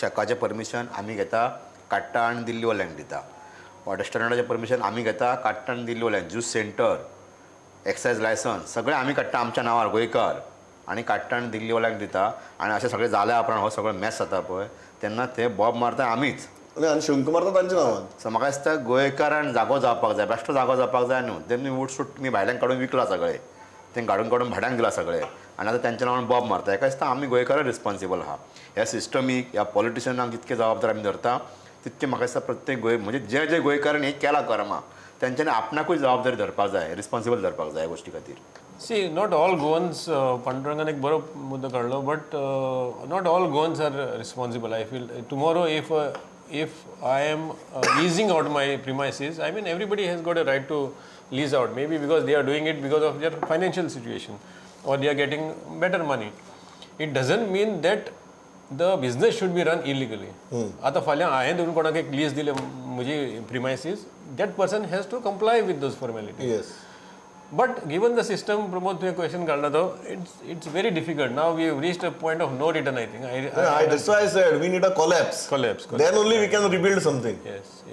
शेकाचें permission आमी घेता काडटा आनी दिल्ली वाल्यांक दिता. वा रेस्टॉरंटाचें परमिशन आमी घेता काडटा आनी दिल्ली वाल्यांक. ज्यूस सेंटर, एक्सायज लायसन्स सगळें आमी काडटा आमच्या नांवार गोंयकार आनी काडटा आनी दिल्ली वाल्यांक दिता. आनी अशें सगळें जाल्या उपरांत हो सगळो मॅस जाता पळय तेन्ना ते बॉब मारता आमीच. आनी शंक मारता तांच्या नांवान. सो म्हाका दिसता गोंयकारान जागो जावपाक जाय, बेश्टो जागो जावपाक जाय न्हू. तेमी उठसूट तुमी भायल्यान काडून विकला सगळें, तें काडून भाड्यांक दिला सगळें आनी आतां तेंच्या नांवान बॉब मारता. हेका दिसता आमी गोंयकार रिस्पॉन्सिबल आहा. ह्या सिस्टमीक ह्या पॉलिटिशियनांक जितके जबाबदार आमी धरता तितके म्हाका दिसता प्रत्येक म्हणजे जे गोंयकारान हें केलां कर्मां तेंच्यांनी आपणाकूय जबाबदारी धरपाक जाय, रिस्पॉन्सिबल धरपाक जाय गोश्टी खातीर. See, not all Goans, Pandurangan एक बरो मुद्दो काढलो, but not all Goans are responsible. I feel tomorrow if I am leasing out my premises, I mean everybody has got a right to lease out. Maybe because they are doing it because of their financial situation or they are getting better money. It doesn't mean that the business should be run illegally. आता फाल्यां हांवें धरून कोणाक एक lease दिले म्हजी premises, that person has to comply with those formalities. Yes. But given the system, Pramod, to a question called though, it's very difficult. Now we have reached a point of no return, I think. That's why I said we need a collapse. Collapse. Then only we can rebuild something. Yes.